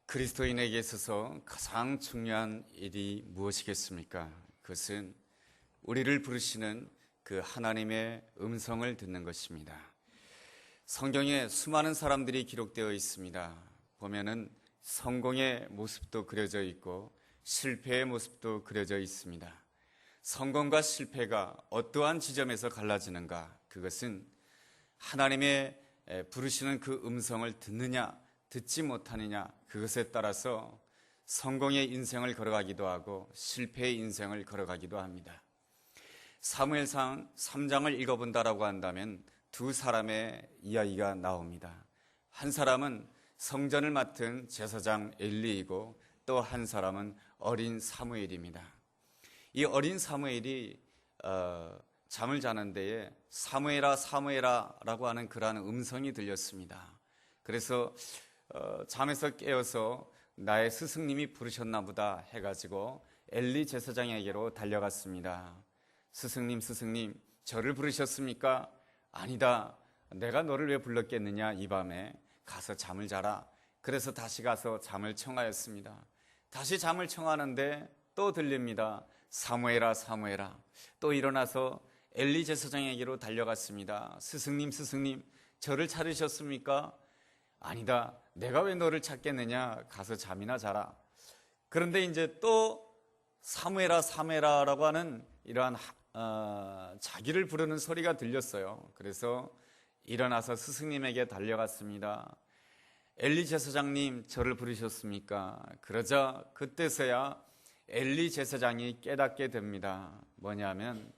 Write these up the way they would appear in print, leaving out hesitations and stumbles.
그리스도인에게 있어서 가장 중요한 일이 무엇이겠습니까? 그것은 우리를 부르시는 그 하나님의 음성을 듣는 것입니다. 성경에 수많은 사람들이 기록되어 있습니다. 보면은 성공의 모습도 그려져 있고 실패의 모습도 그려져 있습니다. 성공과 실패가 어떠한 지점에서 갈라지는가? 그것은 하나님의 부르시는 그 음성을 듣느냐 듣지 못하느냐, 그것에 따라서 성공의 인생을 걸어가기도 하고 실패의 인생을 걸어가기도 합니다. 사무엘상 3장을 읽어본다라고 한다면 두 사람의 이야기가 나옵니다. 한 사람은 성전을 맡은 제사장 엘리이고 또 한 사람은 어린 사무엘입니다. 이 어린 사무엘이 잠을 자는 데에 사무엘아 사무엘아 라고 하는 그러한 음성이 들렸습니다. 그래서 잠에서 깨어서 나의 스승님이 부르셨나 보다 해가지고 엘리 제사장에게로 달려갔습니다. 스승님 저를 부르셨습니까? 아니다, 내가 너를 왜 불렀겠느냐, 이 밤에 가서 잠을 자라. 그래서 다시 가서 잠을 청하였습니다. 다시 잠을 청하는데 또 들립니다. 사무엘아 사무엘아. 또 일어나서 엘리 제사장에게로 달려갔습니다. 스승님 저를 찾으셨습니까? 아니다, 내가 왜 너를 찾겠느냐, 가서 잠이나 자라. 그런데 이제 또 사무엘아 사무엘아라고 하는 이러한 자기를 부르는 소리가 들렸어요. 그래서 일어나서 스승님에게 달려갔습니다. 엘리 제사장님 저를 부르셨습니까? 그러자 그때서야 엘리 제사장이 깨닫게 됩니다. 뭐냐면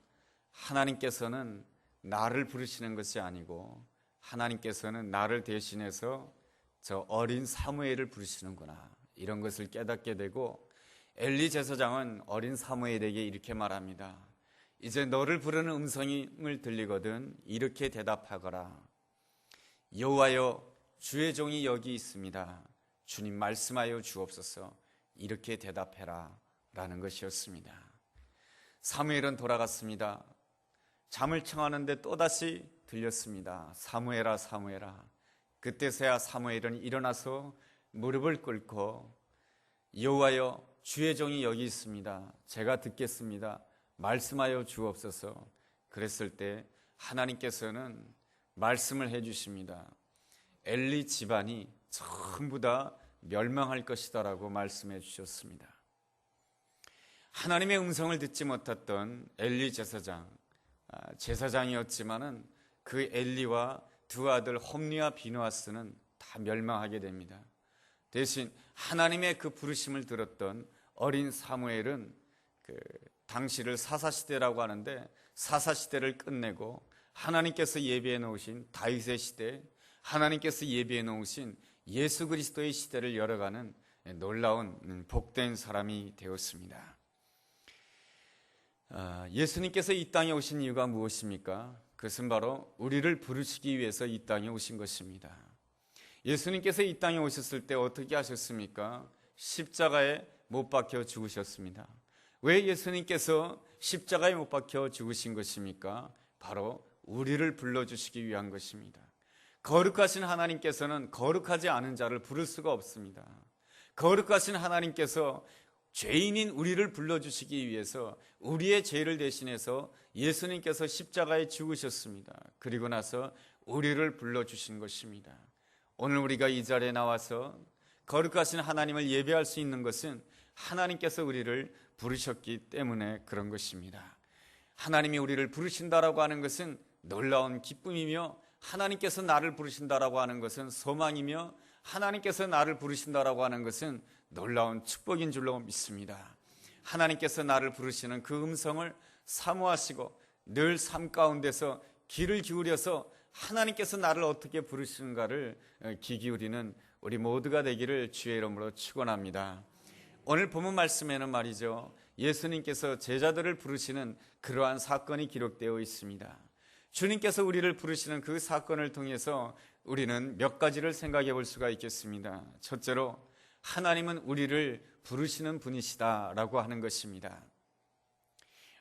하나님께서는 나를 부르시는 것이 아니고 하나님께서는 나를 대신해서 저 어린 사무엘을 부르시는구나, 이런 것을 깨닫게 되고, 엘리 제사장은 어린 사무엘에게 이렇게 말합니다. 이제 너를 부르는 음성을 들리거든 이렇게 대답하거라. 여호와여, 주의 종이 여기 있습니다. 주님 말씀하여 주옵소서. 이렇게 대답해라 라는 것이었습니다. 사무엘은 돌아갔습니다. 잠을 청하는데 또다시 들렸습니다. 사무엘아 사무엘아. 그때서야 사무엘은 일어나서 무릎을 꿇고 여호와여, 주의 종이 여기 있습니다. 제가 듣겠습니다. 말씀하여 주옵소서. 그랬을 때 하나님께서는 말씀을 해주십니다. 엘리 집안이 전부 다 멸망할 것이다라고 말씀해 주셨습니다. 하나님의 음성을 듣지 못했던 엘리 제사장이었지만은 그 엘리와 두 아들 홈리와 비누아스는 다 멸망하게 됩니다. 대신 하나님의 그 부르심을 들었던 어린 사무엘은 당시를 사사시대라고 하는데 사사시대를 끝내고 하나님께서 예비해 놓으신 다윗의 시대, 하나님께서 예비해 놓으신 예수 그리스도의 시대를 열어가는 놀라운 복된 사람이 되었습니다. 예수님께서 이 땅에 오신 이유가 무엇입니까? 그것은 바로 우리를 부르시기 위해서 이 땅에 오신 것입니다. 예수님께서 이 땅에 오셨을 때 어떻게 하셨습니까? 십자가에 못 박혀 죽으셨습니다. 왜 예수님께서 십자가에 못 박혀 죽으신 것입니까? 바로 우리를 불러주시기 위한 것입니다. 거룩하신 하나님께서는 거룩하지 않은 자를 부를 수가 없습니다. 거룩하신 하나님께서 죄인인 우리를 불러주시기 위해서 우리의 죄를 대신해서 예수님께서 십자가에 죽으셨습니다. 그리고 나서 우리를 불러주신 것입니다. 오늘 우리가 이 자리에 나와서 거룩하신 하나님을 예배할 수 있는 것은 하나님께서 우리를 부르셨기 때문에 그런 것입니다. 하나님이 우리를 부르신다라고 하는 것은 놀라운 기쁨이며, 하나님께서 나를 부르신다라고 하는 것은 소망이며, 하나님께서 나를 부르신다라고 하는 것은 놀라운 축복인 줄로 믿습니다. 하나님께서 나를 부르시는 그 음성을 사모하시고 늘 삶 가운데서 귀를 기울여서 하나님께서 나를 어떻게 부르시는가를 귀 기울이는 우리 모두가 되기를 주의 이름으로 축원합니다. 오늘 본문 말씀에는 말이죠, 예수님께서 제자들을 부르시는 그러한 사건이 기록되어 있습니다. 주님께서 우리를 부르시는 그 사건을 통해서 우리는 몇 가지를 생각해 볼 수가 있겠습니다. 첫째로, 하나님은 우리를 부르시는 분이시다라고 하는 것입니다.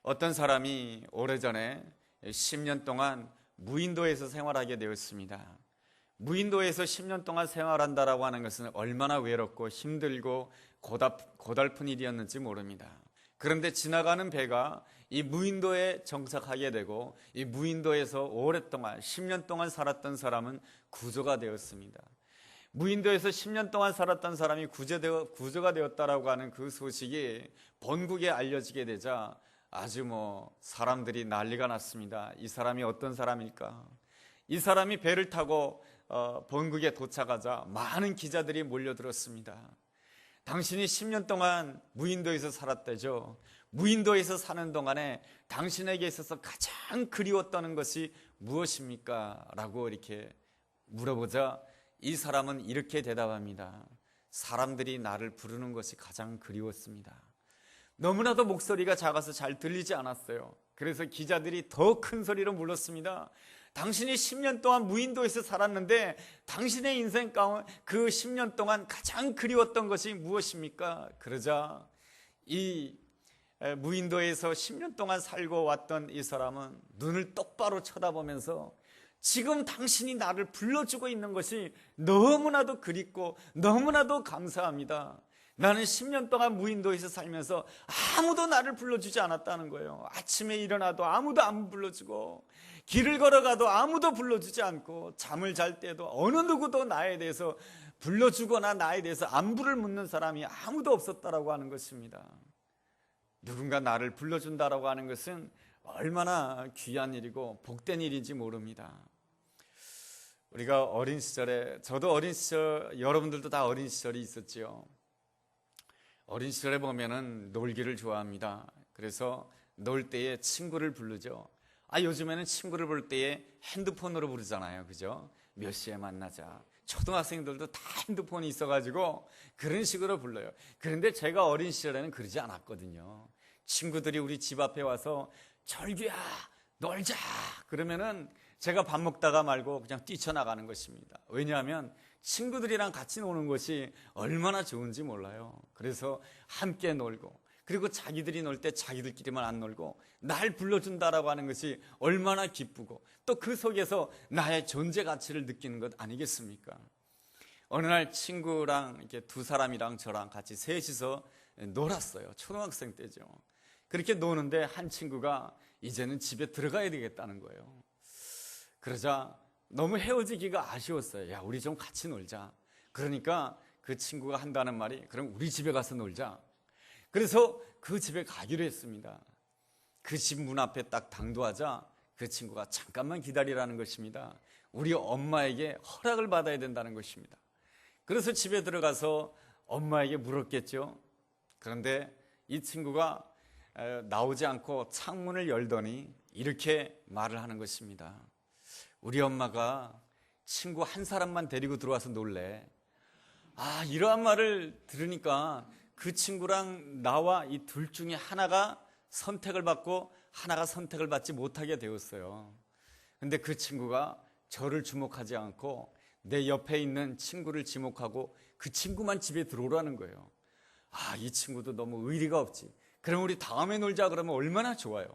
어떤 사람이 오래전에 10년 동안 무인도에서 생활하게 되었습니다. 무인도에서 10년 동안 생활한다라고 하는 것은 얼마나 외롭고 힘들고 고달픈 일이었는지 모릅니다. 그런데 지나가는 배가 이 무인도에 정착하게 되고 이 무인도에서 오랫동안 10년 동안 살았던 사람은 구조가 되었습니다. 무인도에서 10년 동안 살았던 사람이 구조가 되었다라고 하는 그 소식이 본국에 알려지게 되자 아주 사람들이 난리가 났습니다. 이 사람이 어떤 사람일까? 이 사람이 배를 타고 본국에 도착하자 많은 기자들이 몰려들었습니다. 당신이 10년 동안 무인도에서 살았대죠. 무인도에서 사는 동안에 당신에게 있어서 가장 그리웠다는 것이 무엇입니까? 라고 이렇게 물어보자 이 사람은 이렇게 대답합니다. 사람들이 나를 부르는 것이 가장 그리웠습니다. 너무나도 목소리가 작아서 잘 들리지 않았어요. 그래서 기자들이 더 큰 소리로 물었습니다. 당신이 10년 동안 무인도에서 살았는데 당신의 인생 가운데 그 10년 동안 가장 그리웠던 것이 무엇입니까? 그러자 이 무인도에서 10년 동안 살고 왔던 이 사람은 눈을 똑바로 쳐다보면서 지금 당신이 나를 불러주고 있는 것이 너무나도 그립고 너무나도 감사합니다. 나는 10년 동안 무인도에서 살면서 아무도 나를 불러주지 않았다는 거예요. 아침에 일어나도 아무도 안 불러주고 길을 걸어가도 아무도 불러주지 않고 잠을 잘 때도 어느 누구도 나에 대해서 불러주거나 나에 대해서 안부를 묻는 사람이 아무도 없었다라고 하는 것입니다. 누군가 나를 불러준다라고 하는 것은 얼마나 귀한 일이고 복된 일인지 모릅니다. 우리가 어린 시절에, 저도 어린 시절, 여러분들도 다 어린 시절이 있었지요. 어린 시절에 보면은 놀기를 좋아합니다. 그래서 놀 때에 친구를 부르죠. 요즘에는 친구를 부를 때에 핸드폰으로 부르잖아요. 그죠? 몇 시에 만나자. 초등학생들도 다 핸드폰이 있어가지고 그런 식으로 불러요. 그런데 제가 어린 시절에는 그러지 않았거든요. 친구들이 우리 집 앞에 와서 철규야 놀자 그러면은 제가 밥 먹다가 말고 그냥 뛰쳐나가는 것입니다. 왜냐하면 친구들이랑 같이 노는 것이 얼마나 좋은지 몰라요. 그래서 함께 놀고, 그리고 자기들이 놀 때 자기들끼리만 안 놀고 날 불러준다라고 하는 것이 얼마나 기쁘고 또 그 속에서 나의 존재 가치를 느끼는 것 아니겠습니까? 어느 날 친구랑 이렇게 두 사람이랑 저랑 같이 셋이서 놀았어요. 초등학생 때죠. 그렇게 노는데 한 친구가 이제는 집에 들어가야 되겠다는 거예요. 그러자 너무 헤어지기가 아쉬웠어요. 야, 우리 좀 같이 놀자. 그러니까 그 친구가 한다는 말이 그럼 우리 집에 가서 놀자. 그래서 그 집에 가기로 했습니다. 그 집 문 앞에 딱 당도하자 그 친구가 잠깐만 기다리라는 것입니다. 우리 엄마에게 허락을 받아야 된다는 것입니다. 그래서 집에 들어가서 엄마에게 물었겠죠. 그런데 이 친구가 나오지 않고 창문을 열더니 이렇게 말을 하는 것입니다. 우리 엄마가 친구 한 사람만 데리고 들어와서 놀래. 이러한 말을 들으니까 그 친구랑 나와 이 둘 중에 하나가 선택을 받고 하나가 선택을 받지 못하게 되었어요. 근데 그 친구가 저를 주목하지 않고 내 옆에 있는 친구를 지목하고 그 친구만 집에 들어오라는 거예요. 이 친구도 너무 의리가 없지. 그럼 우리 다음에 놀자 그러면 얼마나 좋아요.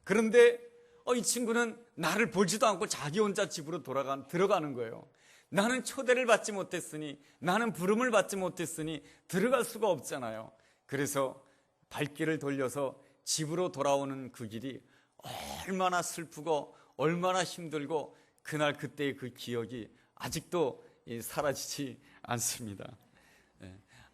그런데 이 친구는 나를 보지도 않고 자기 혼자 집으로 들어가는 거예요. 나는 초대를 받지 못했으니, 나는 부름을 받지 못했으니 들어갈 수가 없잖아요. 그래서 발길을 돌려서 집으로 돌아오는 그 길이 얼마나 슬프고 얼마나 힘들고 그날 그때의 그 기억이 아직도 사라지지 않습니다.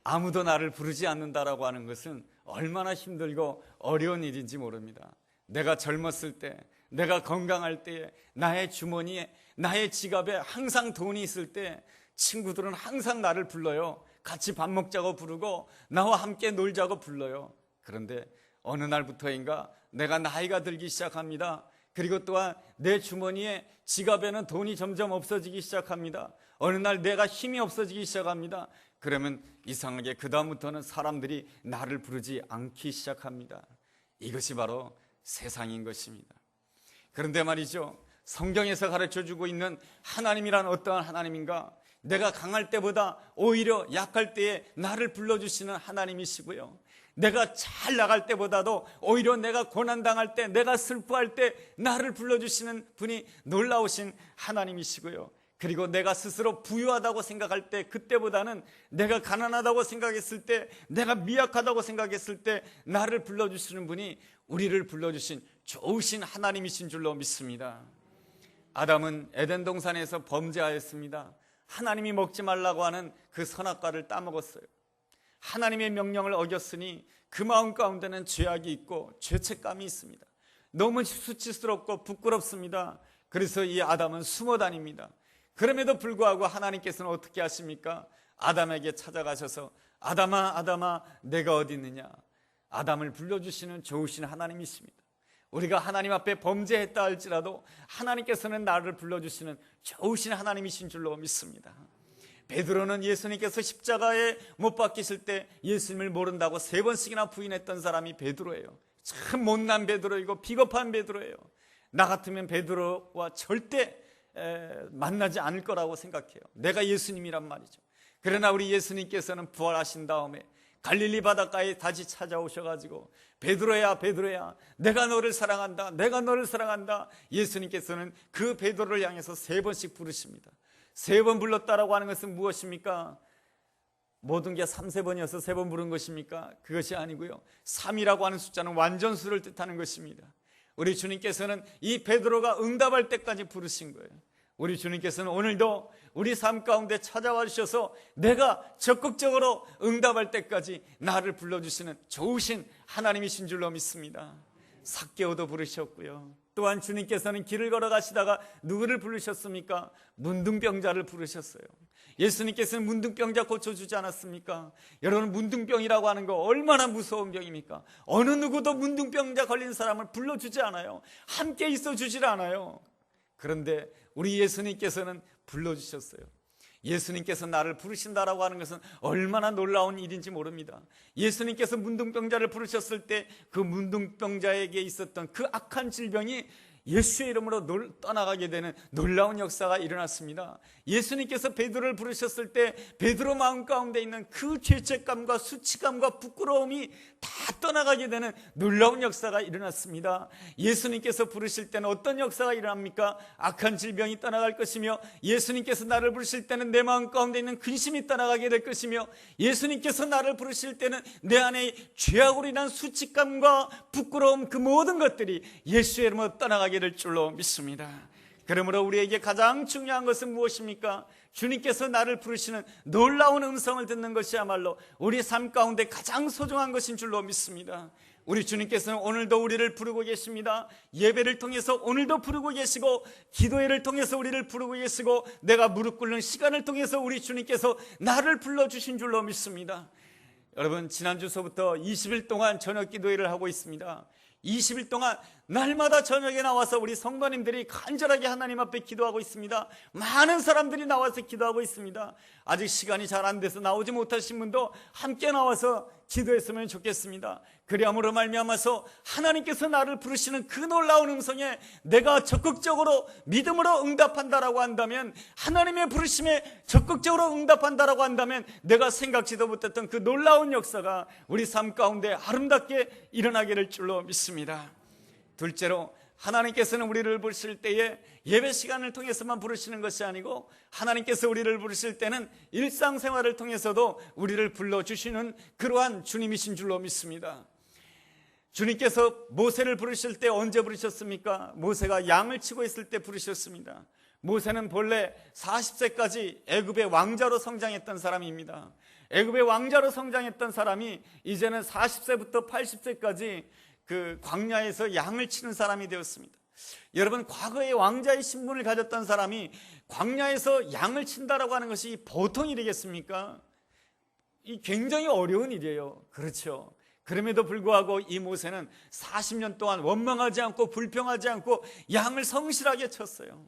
아무도 나를 부르지 않는다라고 하는 것은 얼마나 힘들고 어려운 일인지 모릅니다. 내가 젊었을 때, 내가 건강할 때, 나의 주머니에, 나의 지갑에 항상 돈이 있을 때 친구들은 항상 나를 불러요. 같이 밥 먹자고 부르고 나와 함께 놀자고 불러요. 그런데 어느 날부터인가 내가 나이가 들기 시작합니다. 그리고 또한 내 주머니에, 지갑에는 돈이 점점 없어지기 시작합니다. 어느 날 내가 힘이 없어지기 시작합니다. 그러면 이상하게 그 다음부터는 사람들이 나를 부르지 않기 시작합니다. 이것이 바로 세상인 것입니다. 그런데 말이죠, 성경에서 가르쳐주고 있는 하나님이란 어떠한 하나님인가? 내가 강할 때보다 오히려 약할 때에 나를 불러주시는 하나님이시고요, 내가 잘 나갈 때보다도 오히려 내가 고난당할 때, 내가 슬퍼할 때 나를 불러주시는 분이 놀라우신 하나님이시고요, 그리고 내가 스스로 부유하다고 생각할 때, 그때보다는 내가 가난하다고 생각했을 때, 내가 미약하다고 생각했을 때 나를 불러주시는 분이 우리를 불러주신 좋으신 하나님이신 줄로 믿습니다. 아담은 에덴 동산에서 범죄하였습니다. 하나님이 먹지 말라고 하는 그 선악과를 따먹었어요. 하나님의 명령을 어겼으니 그 마음 가운데는 죄악이 있고 죄책감이 있습니다. 너무 수치스럽고 부끄럽습니다. 그래서 이 아담은 숨어 다닙니다. 그럼에도 불구하고 하나님께서는 어떻게 하십니까? 아담에게 찾아가셔서 아담아, 아담아, 내가 어디 있느냐? 아담을 불러주시는 좋으신 하나님이십니다. 우리가 하나님 앞에 범죄했다 할지라도 하나님께서는 나를 불러주시는 좋으신 하나님이신 줄로 믿습니다. 베드로는 예수님께서 십자가에 못 박히실 때 예수님을 모른다고 3번씩이나 부인했던 사람이 베드로예요. 참 못난 베드로이고 비겁한 베드로예요. 나 같으면 베드로와 절대 만나지 않을 거라고 생각해요. 내가 예수님이란 말이죠. 그러나 우리 예수님께서는 부활하신 다음에 갈릴리 바닷가에 다시 찾아오셔가지고 베드로야, 베드로야, 내가 너를 사랑한다, 내가 너를 사랑한다. 예수님께서는 그 베드로를 향해서 3번씩 부르십니다. 3번 불렀다라고 하는 것은 무엇입니까? 모든 게 3세번이어서 3번 부른 것입니까? 그것이 아니고요, 3이라고 하는 숫자는 완전수를 뜻하는 것입니다. 우리 주님께서는 이 베드로가 응답할 때까지 부르신 거예요. 우리 주님께서는 오늘도 우리 삶 가운데 찾아와 주셔서 내가 적극적으로 응답할 때까지 나를 불러주시는 좋으신 하나님이신 줄로 믿습니다. 삭개오도 부르셨고요, 또한 주님께서는 길을 걸어가시다가 누구를 부르셨습니까? 문둥병자를 부르셨어요. 예수님께서는 문둥병자 고쳐주지 않았습니까? 여러분, 문둥병이라고 하는 거 얼마나 무서운 병입니까? 어느 누구도 문둥병자 걸린 사람을 불러주지 않아요. 함께 있어주질 않아요. 그런데 우리 예수님께서는 불러주셨어요. 예수님께서 나를 부르신다라고 하는 것은 얼마나 놀라운 일인지 모릅니다. 예수님께서 문둥병자를 부르셨을 때 그 문둥병자에게 있었던 그 악한 질병이 예수의 이름으로 떠나가게 되는 놀라운 역사가 일어났습니다. 예수님께서 베드로를 부르셨을 때 베드로 마음 가운데 있는 그 죄책감과 수치감과 부끄러움이 다 떠나가게 되는 놀라운 역사가 일어났습니다. 예수님께서 부르실 때는 어떤 역사가 일어납니까? 악한 질병이 떠나갈 것이며, 예수님께서 나를 부르실 때는 내 마음 가운데 있는 근심이 떠나가게 될 것이며, 예수님께서 나를 부르실 때는 내 안에 죄악으로 인한 수치감과 부끄러움, 그 모든 것들이 예수의 이름으로 떠나가게 될 줄로 믿습니다. 그러므로 우리에게 가장 중요한 것은 무엇입니까? 주님께서 나를 부르시는 놀라운 음성을 듣는 것이야말로 우리 삶 가운데 가장 소중한 것인 줄로 믿습니다. 우리 주님께서는 오늘도 우리를 부르고 계십니다. 예배를 통해서 오늘도 부르고 계시고, 기도회를 통해서 우리를 부르고 계시고, 내가 무릎 꿇는 시간을 통해서 우리 주님께서 나를 불러주신 줄로 믿습니다. 여러분, 지난주서부터 20일 동안 저녁 기도회를 하고 있습니다. 20일 동안 날마다 저녁에 나와서 우리 성도님들이 간절하게 하나님 앞에 기도하고 있습니다. 많은 사람들이 나와서 기도하고 있습니다. 아직 시간이 잘 안 돼서 나오지 못하신 분도 함께 나와서 기도했으면 좋겠습니다. 그리함으로 말미암아서 하나님께서 나를 부르시는 그 놀라운 음성에 내가 적극적으로 믿음으로 응답한다라고 한다면, 하나님의 부르심에 적극적으로 응답한다라고 한다면, 내가 생각지도 못했던 그 놀라운 역사가 우리 삶 가운데 아름답게 일어나게 될 줄로 믿습니다. 둘째로, 하나님께서는 우리를 부르실 때에 예배 시간을 통해서만 부르시는 것이 아니고, 하나님께서 우리를 부르실 때는 일상생활을 통해서도 우리를 불러주시는 그러한 주님이신 줄로 믿습니다. 주님께서 모세를 부르실 때 언제 부르셨습니까? 모세가 양을 치고 있을 때 부르셨습니다. 모세는 본래 40세까지 애굽의 왕자로 성장했던 사람입니다. 애굽의 왕자로 성장했던 사람이 이제는 40세부터 80세까지 그 광야에서 양을 치는 사람이 되었습니다. 여러분, 과거에 왕자의 신분을 가졌던 사람이 광야에서 양을 친다라고 하는 것이 보통 일이겠습니까? 이 굉장히 어려운 일이에요. 그렇죠. 그럼에도 불구하고 이 모세는 40년 동안 원망하지 않고 불평하지 않고 양을 성실하게 쳤어요.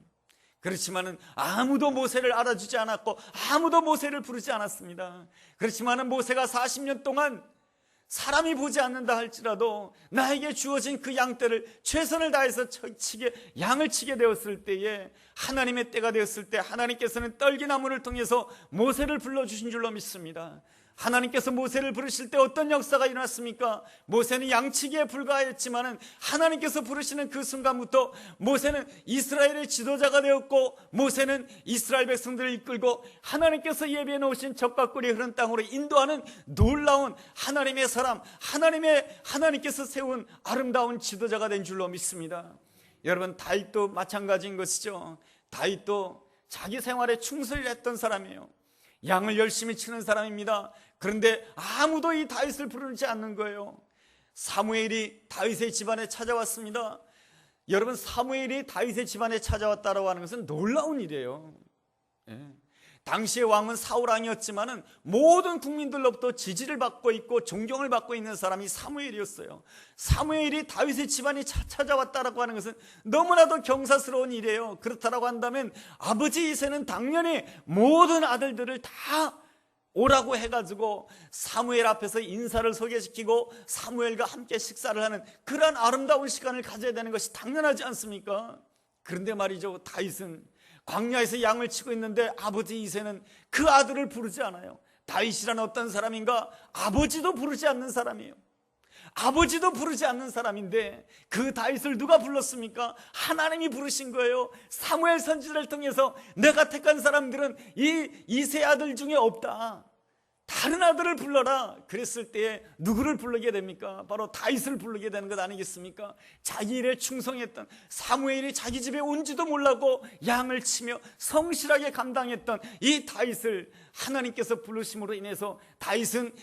그렇지만은 아무도 모세를 알아주지 않았고 아무도 모세를 부르지 않았습니다. 그렇지만은 모세가 40년 동안 사람이 보지 않는다 할지라도 나에게 주어진 그 양떼를 최선을 다해서 양을 치게 되었을 때에, 하나님의 때가 되었을 때 하나님께서는 떨기나무를 통해서 모세를 불러주신 줄로 믿습니다. 하나님께서 모세를 부르실 때 어떤 역사가 일어났습니까? 모세는 양치기에 불과했지만은 하나님께서 부르시는 그 순간부터 모세는 이스라엘의 지도자가 되었고, 모세는 이스라엘 백성들을 이끌고 하나님께서 예비해 놓으신 적과 꿀이 흐른 땅으로 인도하는 놀라운 하나님의 사람, 하나님께서 세운 아름다운 지도자가 된 줄로 믿습니다. 여러분, 다윗도 마찬가지인 것이죠. 다윗도 자기 생활에 충실히 했던 사람이에요. 양을 열심히 치는 사람입니다. 그런데 아무도 이 다윗을 부르지 않는 거예요. 사무엘이 다윗의 집안에 찾아왔습니다. 여러분, 사무엘이 다윗의 집안에 찾아왔다고 하는 것은 놀라운 일이에요. 당시의 왕은 사울 왕이었지만은 모든 국민들로부터 지지를 받고 있고 존경을 받고 있는 사람이 사무엘이었어요. 사무엘이 다윗의 집안에 찾아왔다라고 하는 것은 너무나도 경사스러운 일이에요. 그렇다라고 한다면 아버지 이새는 당연히 모든 아들들을 다 오라고 해가지고 사무엘 앞에서 인사를 소개시키고 사무엘과 함께 식사를 하는 그런 아름다운 시간을 가져야 되는 것이 당연하지 않습니까? 그런데 말이죠, 다윗은 광야에서 양을 치고 있는데 아버지 이새는 그 아들을 부르지 않아요. 다윗이란 어떤 사람인가? 아버지도 부르지 않는 사람이에요. 아버지도 부르지 않는 사람인데 그 다윗을 누가 불렀습니까? 하나님이 부르신 거예요. 사무엘 선지자를 통해서 내가 택한 사람들은 이세 아들 중에 없다, 다른 아들을 불러라. 그랬을 때에 누구를 부르게 됩니까? 바로 다윗을 부르게 되는 것 아니겠습니까? 자기 일에 충성했던, 사무엘이 자기 집에 온지도 몰라고 양을 치며 성실하게 감당했던 이 다윗을 하나님께서 부르심으로 인해서 다윗은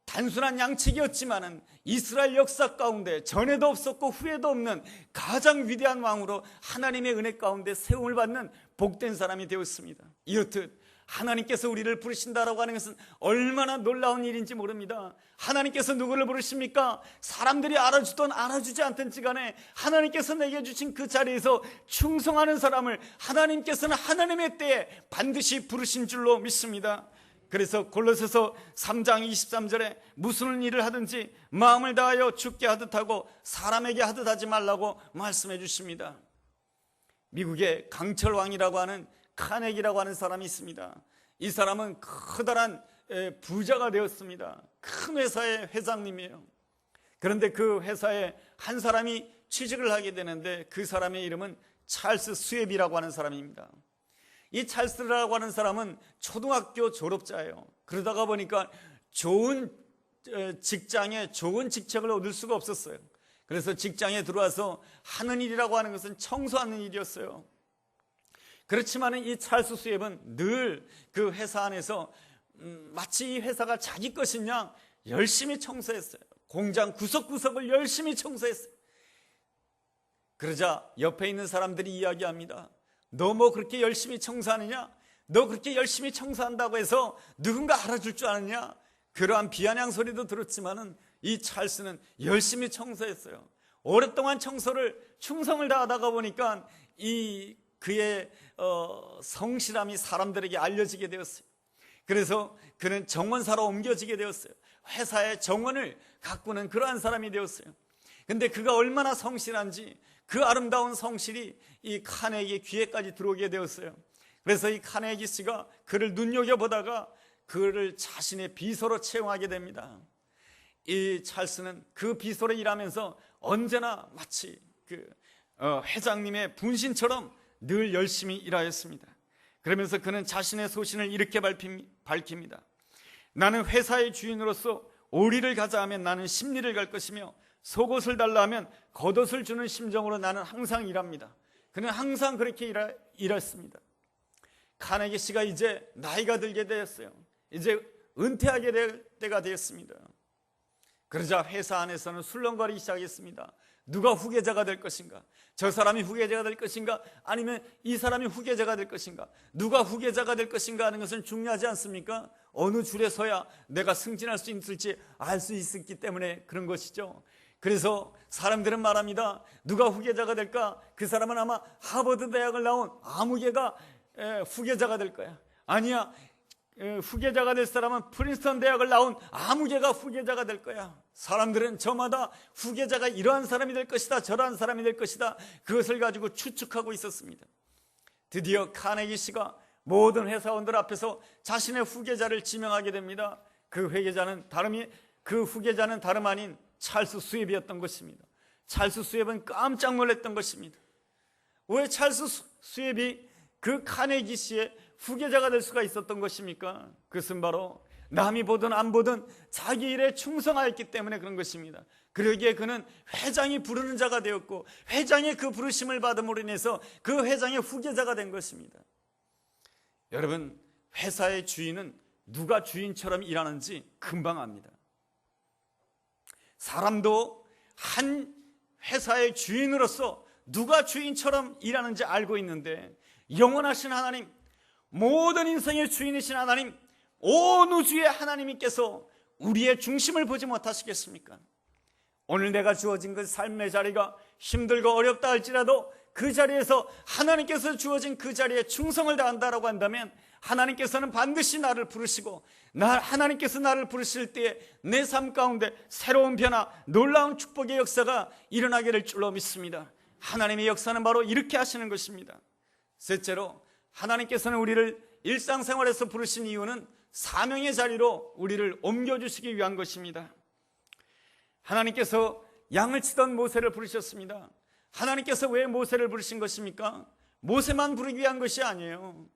단순한 양치기였지만은 이스라엘 역사 가운데 전에도 없었고 후에도 없는 가장 위대한 왕으로 하나님의 은혜 가운데 세움을 받는 복된 사람이 되었습니다. 이렇듯 하나님께서 우리를 부르신다라고 하는 것은 얼마나 놀라운 일인지 모릅니다. 하나님께서 누구를 부르십니까? 사람들이 알아주든 알아주지 않든지 간에 하나님께서 내게 주신 그 자리에서 충성하는 사람을 하나님께서는 하나님의 때에 반드시 부르신 줄로 믿습니다. 그래서 골로새서 3장 23절에 무슨 일을 하든지 마음을 다하여 주께 하듯 하고 사람에게 하듯 하지 말라고 말씀해 주십니다. 미국의 강철왕이라고 하는 카네기라고 하는 사람이 있습니다. 이 사람은 커다란 부자가 되었습니다. 큰 회사의 회장님이에요. 그런데 그 회사에 한 사람이 취직을 하게 되는데 그 사람의 이름은 찰스 스왑이라고 하는 사람입니다. 이 찰스라고 하는 사람은 초등학교 졸업자예요. 그러다가 보니까 좋은 직장에 좋은 직책을 얻을 수가 없었어요. 그래서 직장에 들어와서 하는 일이라고 하는 것은 청소하는 일이었어요. 그렇지만 이 찰스 스왑은 늘 그 회사 안에서 마치 이 회사가 자기 것이냐 열심히 청소했어요. 공장 구석구석을 열심히 청소했어요. 그러자 옆에 있는 사람들이 이야기합니다. 너 뭐 그렇게 열심히 청소하느냐? 너 그렇게 열심히 청소한다고 해서 누군가 알아줄 줄 아느냐? 그러한 비아냥 소리도 들었지만은 이 찰스는 열심히 청소했어요. 오랫동안 충성을 다하다가 보니까 그의 성실함이 사람들에게 알려지게 되었어요. 그래서 그는 정원사로 옮겨지게 되었어요. 회사의 정원을 가꾸는 그러한 사람이 되었어요. 근데 그가 얼마나 성실한지 그 아름다운 성실이 이 카네기 귀에까지 들어오게 되었어요. 그래서 이 카네기 씨가 그를 눈여겨보다가 그를 자신의 비서로 채용하게 됩니다. 이 찰스는 그 비서로 일하면서 언제나 마치 회장님의 분신처럼 늘 열심히 일하였습니다. 그러면서 그는 자신의 소신을 이렇게 밝힙니다. 나는 회사의 주인으로서 오리를 가자 하면 나는 십리를 갈 것이며 속옷을 달라 하면 겉옷을 주는 심정으로 나는 항상 일합니다. 그는 항상 그렇게 일했습니다. 카네기 씨가 이제 나이가 들게 되었어요. 이제 은퇴하게 될 때가 되었습니다. 그러자 회사 안에서는 술렁거리기 시작했습니다. 누가 후계자가 될 것인가? 저 사람이 후계자가 될 것인가? 아니면 이 사람이 후계자가 될 것인가? 누가 후계자가 될 것인가 하는 것은 중요하지 않습니까? 어느 줄에 서야 내가 승진할 수 있을지 알 수 있었기 때문에 그런 것이죠. 그래서 사람들은 말합니다. 누가 후계자가 될까? 그 사람은 아마 하버드 대학을 나온 아무개가 후계자가 될 거야. 아니야, 후계자가 될 사람은 프린스턴 대학을 나온 아무개가 후계자가 될 거야. 사람들은 저마다 후계자가 이러한 사람이 될 것이다, 저러한 사람이 될 것이다, 그것을 가지고 추측하고 있었습니다. 드디어 카네기 씨가 모든 회사원들 앞에서 자신의 후계자를 지명하게 됩니다. 그 후계자는 다름 아닌 찰스 수엡이었던 것입니다. 찰스 수엡은 깜짝 놀랐던 것입니다. 왜 찰스 수엡이 그 카네기 씨의 후계자가 될 수가 있었던 것입니까? 그것은 바로 남이 보든 안 보든 자기 일에 충성하였기 때문에 그런 것입니다. 그러기에 그는 회장이 부르는 자가 되었고, 회장의 그 부르심을 받음으로 인해서 그 회장의 후계자가 된 것입니다. 여러분, 회사의 주인은 누가 주인처럼 일하는지 금방 압니다. 사람도 한 회사의 주인으로서 누가 주인처럼 일하는지 알고 있는데, 영원하신 하나님, 모든 인생의 주인이신 하나님, 온 우주의 하나님께서 우리의 중심을 보지 못하시겠습니까? 오늘 내가 주어진 그 삶의 자리가 힘들고 어렵다 할지라도 그 자리에서 하나님께서 주어진 그 자리에 충성을 다한다라고 한다면 하나님께서는 반드시 나를 부르시고, 하나님께서 나를 부르실 때에 내 삶 가운데 새로운 변화, 놀라운 축복의 역사가 일어나게 될 줄로 믿습니다. 하나님의 역사는 바로 이렇게 하시는 것입니다. 셋째로, 하나님께서는 우리를 일상생활에서 부르신 이유는 사명의 자리로 우리를 옮겨주시기 위한 것입니다. 하나님께서 양을 치던 모세를 부르셨습니다. 하나님께서 왜 모세를 부르신 것입니까? 모세만 부르기 위한 것이 아니에요.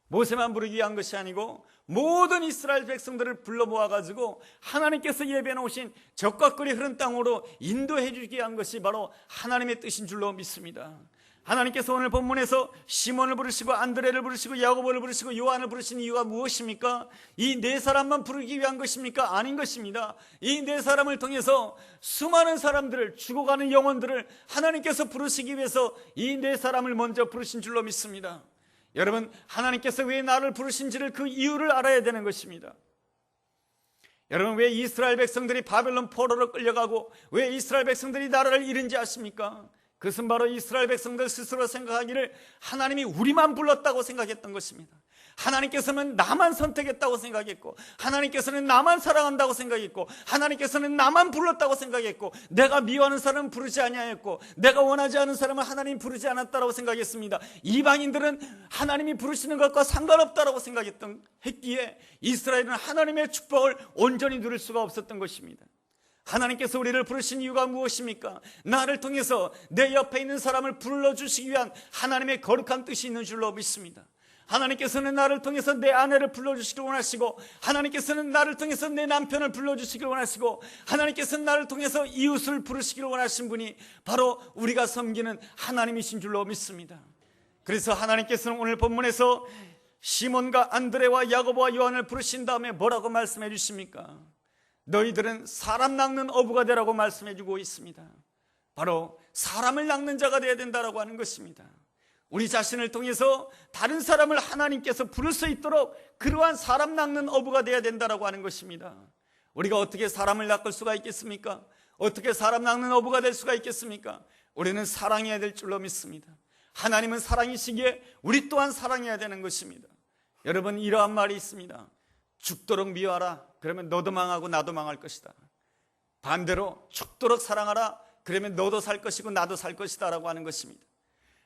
모세만 부르기 위한 것이 아니고 모든 이스라엘 백성들을 불러 모아가지고 하나님께서 예비해 놓으신 적과 꿀이 흐른 땅으로 인도해 주기 위한 것이 바로 하나님의 뜻인 줄로 믿습니다. 하나님께서 오늘 본문에서 시몬을 부르시고 안드레를 부르시고 야고보를 부르시고 요한을 부르신 이유가 무엇입니까? 이 네 사람만 부르기 위한 것입니까? 아닌 것입니다. 이 네 사람을 통해서 수많은 사람들을, 죽어가는 영혼들을 하나님께서 부르시기 위해서 이 네 사람을 먼저 부르신 줄로 믿습니다. 여러분, 하나님께서 왜 나를 부르신지를 그 이유를 알아야 되는 것입니다. 여러분, 왜 이스라엘 백성들이 바벨론 포로로 끌려가고 왜 이스라엘 백성들이 나라를 잃은지 아십니까? 그것은 바로 이스라엘 백성들 스스로 생각하기를 하나님이 우리만 불렀다고 생각했던 것입니다. 하나님께서는 나만 선택했다고 생각했고, 하나님께서는 나만 사랑한다고 생각했고, 하나님께서는 나만 불렀다고 생각했고, 내가 미워하는 사람은 부르지 아니하였고, 내가 원하지 않은 사람은 하나님 부르지 않았다고 생각했습니다. 이방인들은 하나님이 부르시는 것과 상관없다고 생각했기에 이스라엘은 하나님의 축복을 온전히 누릴 수가 없었던 것입니다. 하나님께서 우리를 부르신 이유가 무엇입니까? 나를 통해서 내 옆에 있는 사람을 불러주시기 위한 하나님의 거룩한 뜻이 있는 줄로 믿습니다. 하나님께서는 나를 통해서 내 아내를 불러주시길 원하시고, 하나님께서는 나를 통해서 내 남편을 불러주시길 원하시고, 하나님께서는 나를 통해서 이웃을 부르시길 원하신 분이 바로 우리가 섬기는 하나님이신 줄로 믿습니다. 그래서 하나님께서는 오늘 본문에서 시몬과 안드레와 야고보와 요한을 부르신 다음에 뭐라고 말씀해 주십니까? 너희들은 사람 낚는 어부가 되라고 말씀해 주고 있습니다. 바로 사람을 낚는 자가 되어야 된다고 하는 것입니다. 우리 자신을 통해서 다른 사람을 하나님께서 부를 수 있도록 그러한 사람 낚는 어부가 되어야 된다고 하는 것입니다. 우리가 어떻게 사람을 낚을 수가 있겠습니까? 어떻게 사람 낚는 어부가 될 수가 있겠습니까? 우리는 사랑해야 될 줄로 믿습니다. 하나님은 사랑이시기에 우리 또한 사랑해야 되는 것입니다. 여러분, 이러한 말이 있습니다. 죽도록 미워하라, 그러면 너도 망하고 나도 망할 것이다. 반대로 죽도록 사랑하라, 그러면 너도 살 것이고 나도 살 것이다 라고 하는 것입니다.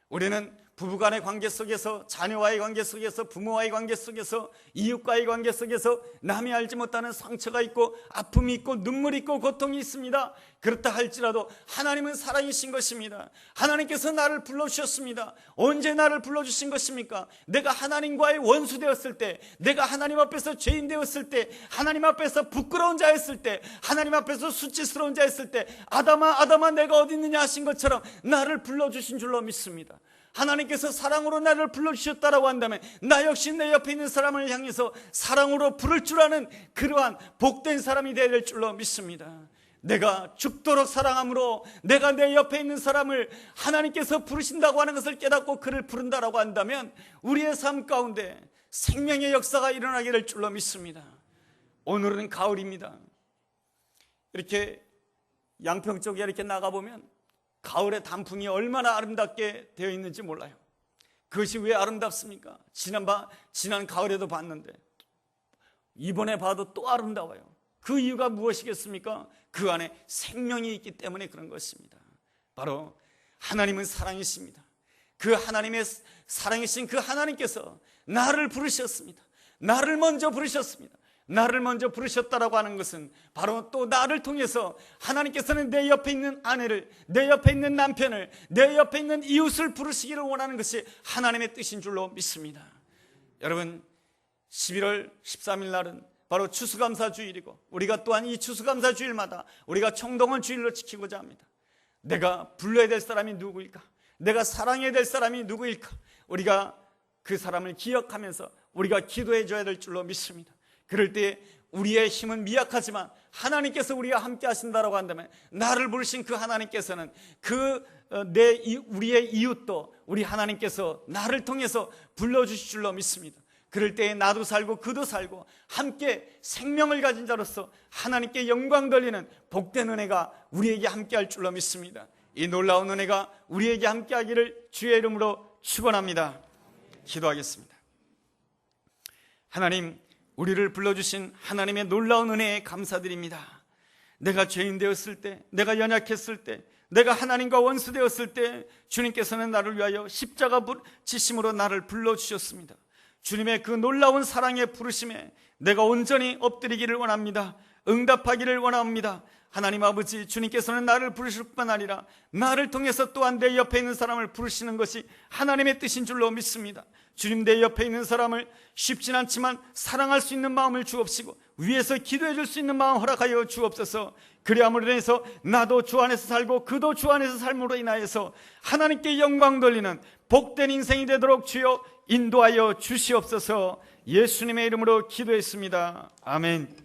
우리는 부부간의 관계 속에서, 자녀와의 관계 속에서, 부모와의 관계 속에서, 이웃과의 관계 속에서 남이 알지 못하는 상처가 있고 아픔이 있고 눈물이 있고 고통이 있습니다. 그렇다 할지라도 하나님은 사랑이신 것입니다. 하나님께서 나를 불러주셨습니다. 언제 나를 불러주신 것입니까? 내가 하나님과의 원수 되었을 때, 내가 하나님 앞에서 죄인 되었을 때, 하나님 앞에서 부끄러운 자였을 때, 하나님 앞에서 수치스러운 자였을 때, 아담아 아담아 내가 어디 있느냐 하신 것처럼 나를 불러주신 줄로 믿습니다. 하나님께서 사랑으로 나를 불러주셨다라고 한다면 나 역시 내 옆에 있는 사람을 향해서 사랑으로 부를 줄 아는 그러한 복된 사람이 되어야 될 줄로 믿습니다. 내가 죽도록 사랑함으로 내가 내 옆에 있는 사람을 하나님께서 부르신다고 하는 것을 깨닫고 그를 부른다라고 한다면 우리의 삶 가운데 생명의 역사가 일어나게 될 줄로 믿습니다. 오늘은 가을입니다. 이렇게 양평 쪽에 이렇게 나가보면 가을의 단풍이 얼마나 아름답게 되어 있는지 몰라요. 그것이 왜 아름답습니까? 지난 가을에도 봤는데 이번에 봐도 또 아름다워요. 그 이유가 무엇이겠습니까? 그 안에 생명이 있기 때문에 그런 것입니다. 바로 하나님은 사랑이십니다. 그 하나님의 사랑이신 그 하나님께서 나를 부르셨습니다. 나를 먼저 부르셨습니다. 나를 먼저 부르셨다라고 하는 것은 바로 또 나를 통해서 하나님께서는 내 옆에 있는 아내를, 내 옆에 있는 남편을, 내 옆에 있는 이웃을 부르시기를 원하는 것이 하나님의 뜻인 줄로 믿습니다. 여러분, 11월 13일 날은 바로 추수감사주일이고, 우리가 또한 이 추수감사주일마다 우리가 총동원 주일로 지키고자 합니다. 내가 불러야 될 사람이 누구일까? 내가 사랑해야 될 사람이 누구일까? 우리가 그 사람을 기억하면서 우리가 기도해 줘야 될 줄로 믿습니다. 그럴 때 우리의 힘은 미약하지만 하나님께서 우리와 함께 하신다라고 한다면, 나를 부르신 그 하나님께서는 우리의 이웃도 우리 하나님께서 나를 통해서 불러주실 줄로 믿습니다. 그럴 때 나도 살고 그도 살고 함께 생명을 가진 자로서 하나님께 영광 돌리는 복된 은혜가 우리에게 함께 할 줄로 믿습니다. 이 놀라운 은혜가 우리에게 함께 하기를 주의 이름으로 축원합니다. 기도하겠습니다. 하나님, 우리를 불러주신 하나님의 놀라운 은혜에 감사드립니다. 내가 죄인 되었을 때, 내가 연약했을 때, 내가 하나님과 원수되었을 때 주님께서는 나를 위하여 십자가 지심으로 나를 불러주셨습니다. 주님의 그 놀라운 사랑의 부르심에 내가 온전히 엎드리기를 원합니다. 응답하기를 원합니다. 하나님 아버지, 주님께서는 나를 부르실 뿐만 아니라 나를 통해서 또한 내 옆에 있는 사람을 부르시는 것이 하나님의 뜻인 줄로 믿습니다. 주님, 내 옆에 있는 사람을 쉽진 않지만 사랑할 수 있는 마음을 주옵시고 위에서 기도해 줄 수 있는 마음 허락하여 주옵소서. 그리함으로 인해서 나도 주 안에서 살고 그도 주 안에서 삶으로 인하여서 하나님께 영광 돌리는 복된 인생이 되도록 주여 인도하여 주시옵소서. 예수님의 이름으로 기도했습니다. 아멘.